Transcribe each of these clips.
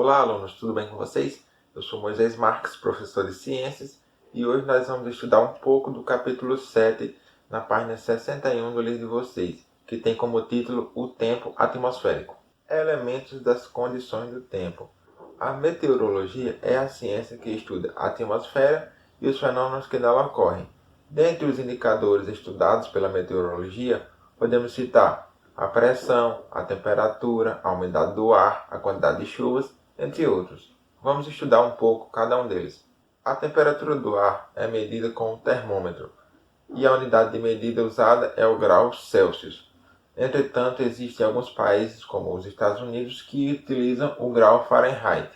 Olá, alunos, tudo bem com vocês? Eu sou Moisés Marques, professor de Ciências, e hoje nós vamos estudar um pouco do capítulo 7, na página 61 do livro de vocês, que tem como título O Tempo Atmosférico. Elementos das condições do tempo. A meteorologia é a ciência que estuda a atmosfera e os fenômenos que nela ocorrem. Dentre os indicadores estudados pela meteorologia, podemos citar a pressão, a temperatura, a umidade do ar, a quantidade de chuvas, entre outros. Vamos estudar um pouco cada um deles. A temperatura do ar é medida com o termômetro e a unidade de medida usada é o grau Celsius. Entretanto, existem alguns países, como os Estados Unidos, que utilizam o grau Fahrenheit.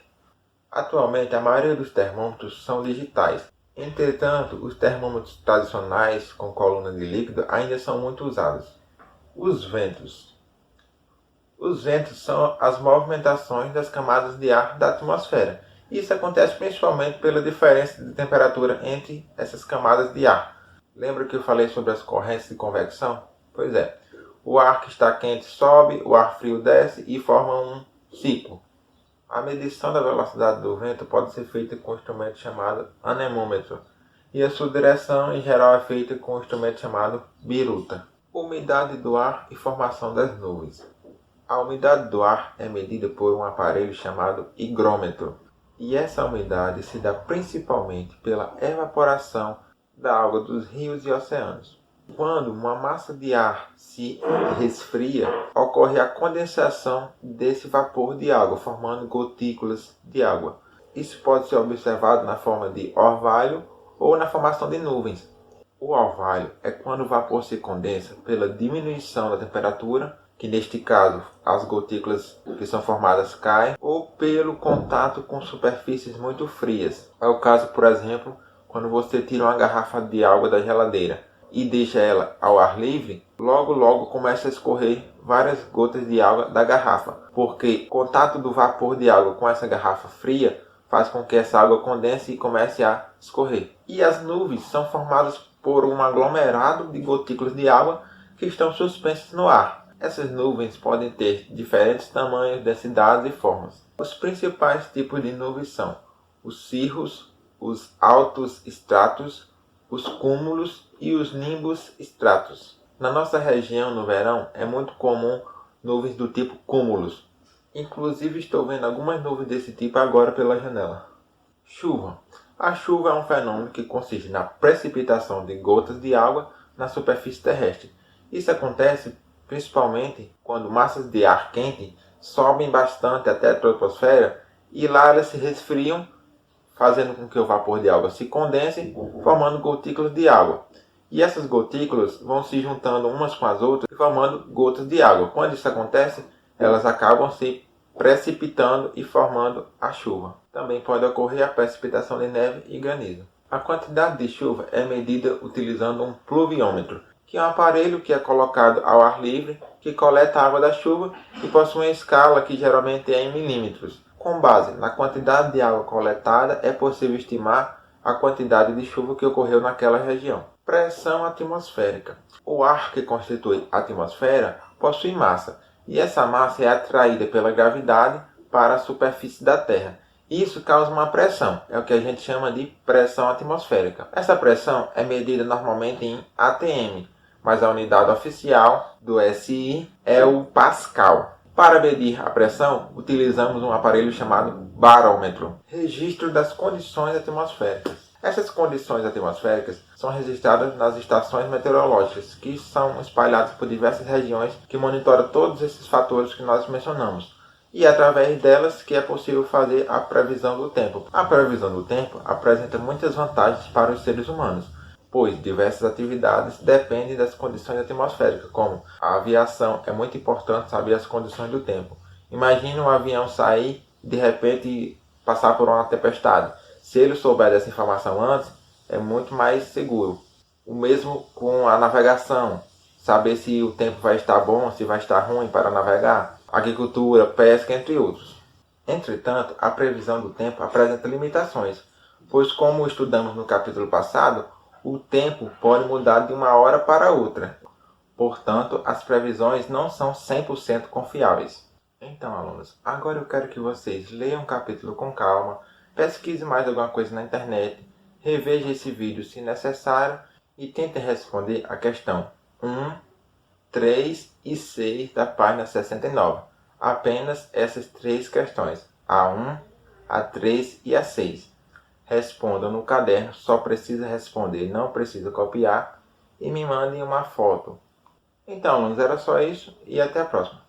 Atualmente, a maioria dos termômetros são digitais. Entretanto, os termômetros tradicionais com coluna de líquido ainda são muito usados. Os ventos. Os ventos são as movimentações das camadas de ar da atmosfera. Isso acontece principalmente pela diferença de temperatura entre essas camadas de ar. Lembra que eu falei sobre as correntes de convecção? Pois é. O ar que está quente sobe, o ar frio desce e forma um ciclo. A medição da velocidade do vento pode ser feita com um instrumento chamado anemômetro. E a sua direção, em geral, é feita com um instrumento chamado biruta. Umidade do ar e formação das nuvens. A umidade do ar é medida por um aparelho chamado higrômetro, e essa umidade se dá principalmente pela evaporação da água dos rios e oceanos. Quando uma massa de ar se resfria, ocorre a condensação desse vapor de água, formando gotículas de água. Isso pode ser observado na forma de orvalho ou na formação de nuvens. O orvalho é quando o vapor se condensa pela diminuição da temperatura, que neste caso as gotículas que são formadas caem, ou pelo contato com superfícies muito frias. É o caso, por exemplo, quando você tira uma garrafa de água da geladeira e deixa ela ao ar livre, logo começa a escorrer várias gotas de água da garrafa, porque o contato do vapor de água com essa garrafa fria faz com que essa água condense e comece a escorrer. E as nuvens são formadas por um aglomerado de gotículas de água que estão suspensas no ar. Essas nuvens podem ter diferentes tamanhos, densidades e formas. Os principais tipos de nuvens são os cirros, os altos estratos, os cúmulos e os nimbus stratus. Na nossa região, no verão, é muito comum nuvens do tipo cúmulos. Inclusive, estou vendo algumas nuvens desse tipo agora pela janela. Chuva. A chuva é um fenômeno que consiste na precipitação de gotas de água na superfície terrestre. Isso acontece principalmente quando massas de ar quente sobem bastante até a troposfera e lá elas se resfriam, fazendo com que o vapor de água se condense, formando gotículas de água. E essas gotículas vão se juntando umas com as outras e formando gotas de água. Quando isso acontece, elas acabam se precipitando e formando a chuva. Também pode ocorrer a precipitação de neve e granizo. A quantidade de chuva é medida utilizando um pluviômetro, que é um aparelho que é colocado ao ar livre, que coleta a água da chuva e possui uma escala que geralmente é em milímetros. Com base na quantidade de água coletada, é possível estimar a quantidade de chuva que ocorreu naquela região. Pressão atmosférica. O ar que constitui a atmosfera possui massa, e essa massa é atraída pela gravidade para a superfície da Terra. Isso causa uma pressão, é o que a gente chama de pressão atmosférica. Essa pressão é medida normalmente em atm, mas a unidade oficial do SI é o Pascal. Para medir a pressão, utilizamos um aparelho chamado barômetro. Registro das condições atmosféricas. Essas condições atmosféricas são registradas nas estações meteorológicas, que são espalhadas por diversas regiões que monitoram todos esses fatores que nós mencionamos. E é através delas que é possível fazer a previsão do tempo. A previsão do tempo apresenta muitas vantagens para os seres humanos, pois diversas atividades dependem das condições atmosféricas, como a aviação. É muito importante saber as condições do tempo. Imagine um avião sair e de repente passar por uma tempestade. Se ele souber dessa informação antes, é muito mais seguro. O mesmo com a navegação. Saber se o tempo vai estar bom, se vai estar ruim para navegar. Agricultura, pesca, entre outros. Entretanto, a previsão do tempo apresenta limitações, pois como estudamos no capítulo passado, o tempo pode mudar de uma hora para outra. Portanto, as previsões não são 100% confiáveis. Então, alunos, agora eu quero que vocês leiam o capítulo com calma, pesquise mais alguma coisa na internet, reveja esse vídeo se necessário e tentem responder a questão 1, 3 e 6 da página 69. Apenas essas três questões, a 1, a 3 e a 6. Respondam no caderno, só precisa responder, não precisa copiar, e me mandem uma foto. Então, alunos, era só isso e até a próxima.